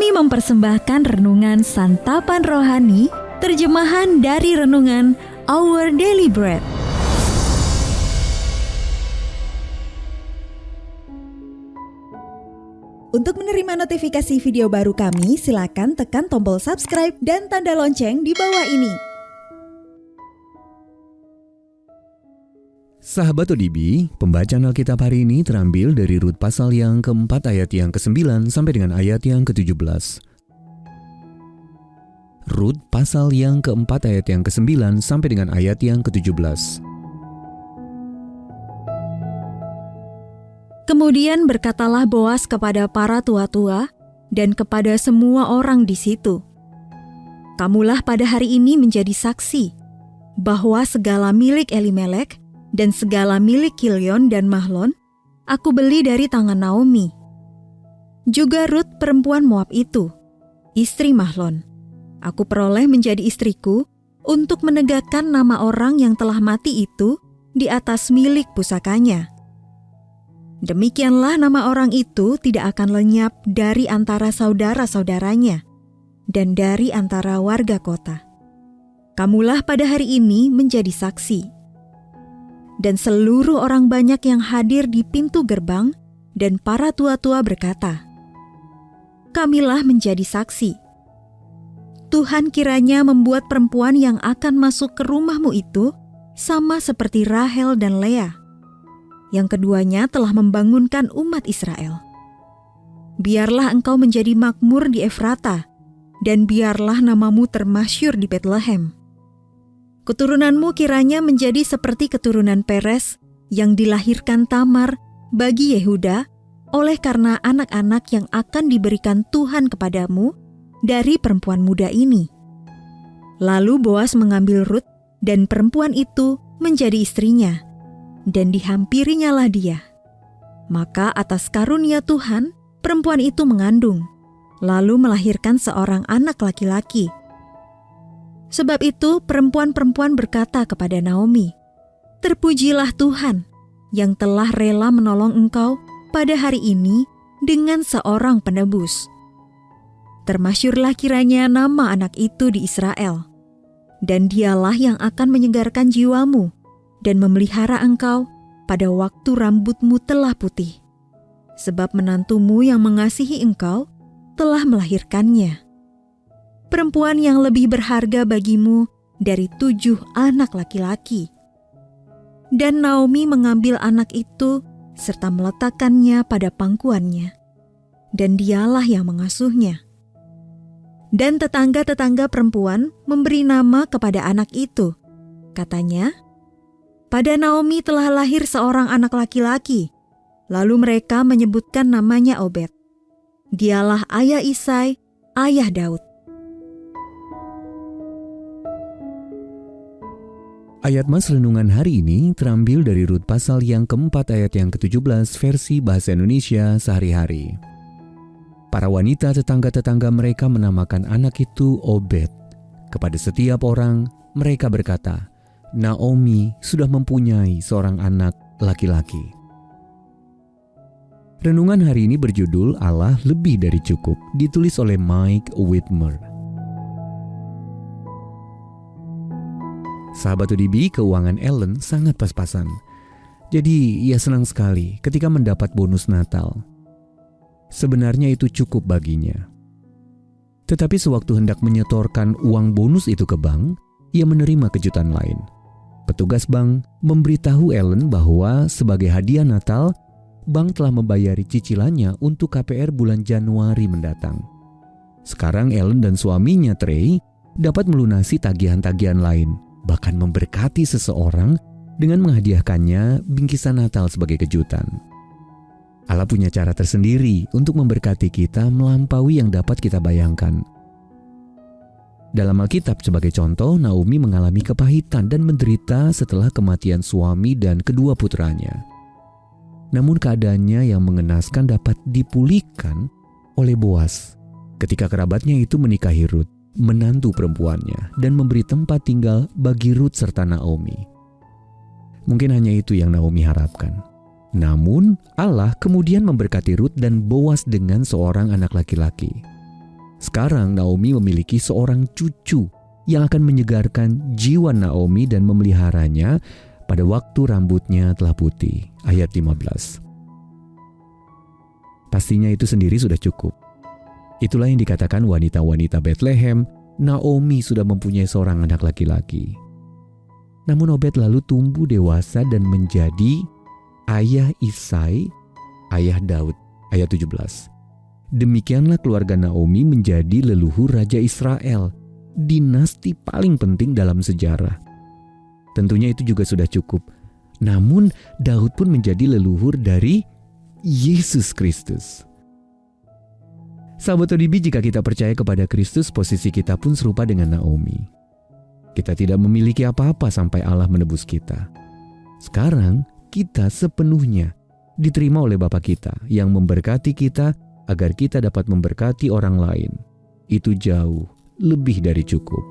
Kami mempersembahkan renungan Santapan Rohani, terjemahan dari renungan Our Daily Bread. Untuk menerima notifikasi video baru kami, silakan tekan tombol subscribe dan tanda lonceng di bawah ini. Sahabat ODB, pembacaan Alkitab hari ini terambil dari Rut pasal yang keempat ayat yang ke-9 sampai dengan ayat yang ke-17. Rut pasal yang keempat ayat yang ke-9 sampai dengan ayat yang ke-17. Kemudian berkatalah Boas kepada para tua-tua dan kepada semua orang di situ, "Kamulah pada hari ini menjadi saksi bahwa segala milik Elimelek dan segala milik Kilion dan Mahlon aku beli dari tangan Naomi. Juga Rut perempuan Moab itu, istri Mahlon, aku peroleh menjadi istriku untuk menegakkan nama orang yang telah mati itu di atas milik pusakanya. Demikianlah nama orang itu tidak akan lenyap dari antara saudara-saudaranya dan dari antara warga kota. Kamulah pada hari ini menjadi saksi." Dan seluruh orang banyak yang hadir di pintu gerbang dan para tua-tua berkata, "Kamilah menjadi saksi. Tuhan kiranya membuat perempuan yang akan masuk ke rumahmu itu sama seperti Rahel dan Lea, yang keduanya telah membangunkan umat Israel. Biarlah engkau menjadi makmur di Efrata, dan biarlah namamu termasyhur di Betlehem. Keturunanmu kiranya menjadi seperti keturunan Peres yang dilahirkan Tamar bagi Yehuda oleh karena anak-anak yang akan diberikan Tuhan kepadamu dari perempuan muda ini." Lalu Boas mengambil Rut dan perempuan itu menjadi istrinya, dan dihampirinyalah dia. Maka atas karunia Tuhan, perempuan itu mengandung, lalu melahirkan seorang anak laki-laki. Sebab itu perempuan-perempuan berkata kepada Naomi, "Terpujilah Tuhan yang telah rela menolong engkau pada hari ini dengan seorang penebus. Termasyhurlah kiranya nama anak itu di Israel, dan dialah yang akan menyegarkan jiwamu dan memelihara engkau pada waktu rambutmu telah putih. Sebab menantumu yang mengasihi engkau telah melahirkannya. Perempuan yang lebih berharga bagimu dari 7 anak laki-laki." Dan Naomi mengambil anak itu serta meletakkannya pada pangkuannya, dan dialah yang mengasuhnya. Dan tetangga-tetangga perempuan memberi nama kepada anak itu. Katanya, "Pada Naomi telah lahir seorang anak laki-laki." Lalu mereka menyebutkan namanya Obed. Dialah ayah Isai, ayah Daud. Ayat Mas renungan hari ini terambil dari Rut pasal yang keempat ayat yang ke-17 versi Bahasa Indonesia sehari-hari. Para wanita tetangga-tetangga mereka menamakan anak itu Obed. Kepada setiap orang mereka berkata, "Naomi sudah mempunyai seorang anak laki-laki." Renungan hari ini berjudul Allah Lebih Dari Cukup, ditulis oleh Mike Whitmer. Sahabat ODB, keuangan Ellen sangat pas-pasan. Jadi ia senang sekali ketika mendapat bonus Natal. Sebenarnya itu cukup baginya. Tetapi sewaktu hendak menyetorkan uang bonus itu ke bank, ia menerima kejutan lain. Petugas bank memberitahu Ellen bahwa sebagai hadiah Natal, bank telah membayari cicilannya untuk KPR bulan Januari mendatang. Sekarang Ellen dan suaminya Trey dapat melunasi tagihan-tagihan lain, bahkan memberkati seseorang dengan menghadiahkannya bingkisan Natal sebagai kejutan. Allah punya cara tersendiri untuk memberkati kita melampaui yang dapat kita bayangkan. Dalam Alkitab sebagai contoh, Naomi mengalami kepahitan dan menderita setelah kematian suami dan kedua putranya. Namun keadaannya yang mengenaskan dapat dipulihkan oleh Boas ketika kerabatnya itu menikahi Rut, menantu perempuannya, dan memberi tempat tinggal bagi Rut serta Naomi. Mungkin hanya itu yang Naomi harapkan. Namun Allah kemudian memberkati Rut dan Boas dengan seorang anak laki-laki. Sekarang Naomi memiliki seorang cucu yang akan menyegarkan jiwa Naomi dan memeliharanya pada waktu rambutnya telah putih. Ayat 15. Pastinya itu sendiri sudah cukup. Itulah yang dikatakan wanita-wanita Bethlehem, Naomi sudah mempunyai seorang anak laki-laki. Namun Obed lalu tumbuh dewasa dan menjadi ayah Isai, ayah Daud. Ayat 17. Demikianlah keluarga Naomi menjadi leluhur Raja Israel, dinasti paling penting dalam sejarah. Tentunya itu juga sudah cukup. Namun Daud pun menjadi leluhur dari Yesus Kristus. Sahabat ODB, jika kita percaya kepada Kristus, posisi kita pun serupa dengan Naomi. Kita tidak memiliki apa-apa sampai Allah menebus kita. Sekarang kita sepenuhnya diterima oleh Bapa kita yang memberkati kita agar kita dapat memberkati orang lain. Itu jauh lebih dari cukup.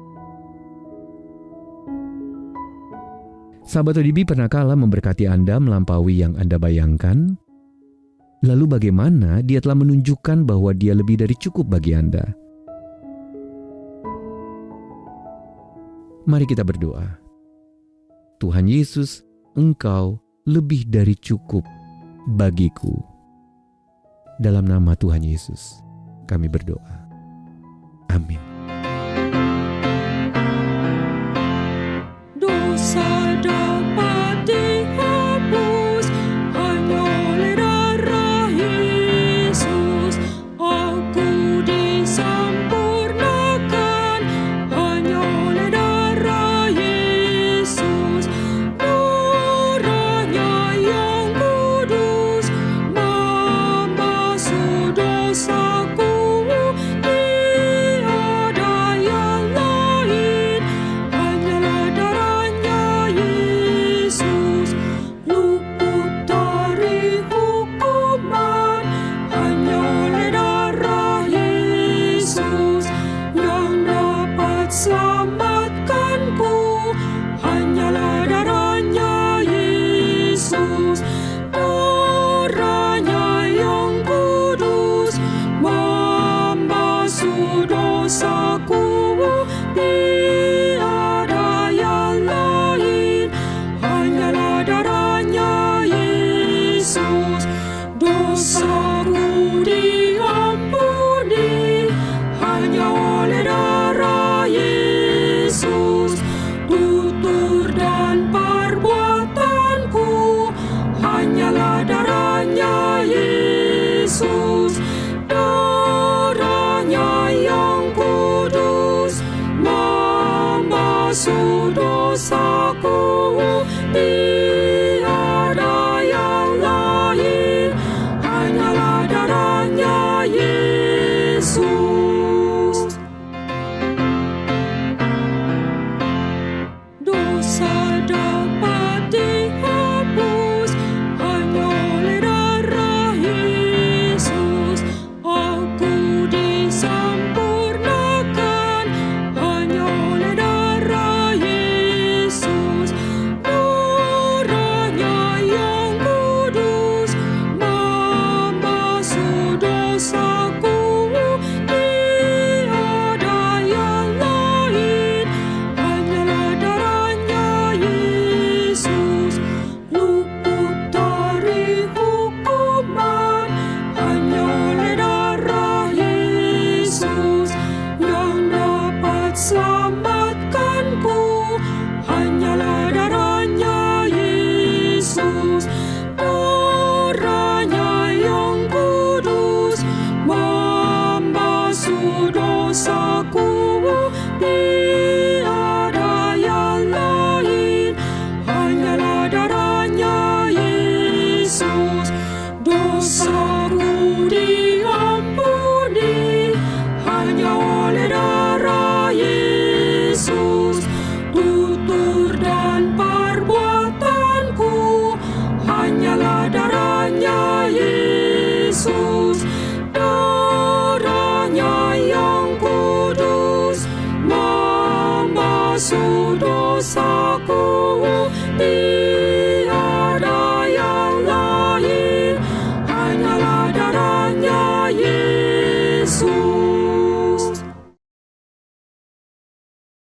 Sahabat ODB, pernahkah Allah memberkati Anda melampaui yang Anda bayangkan? Lalu bagaimana Dia telah menunjukkan bahwa Dia lebih dari cukup bagi Anda? Mari kita berdoa. Tuhan Yesus, Engkau lebih dari cukup bagiku. Dalam nama Tuhan Yesus, kami berdoa. Amin. Dosa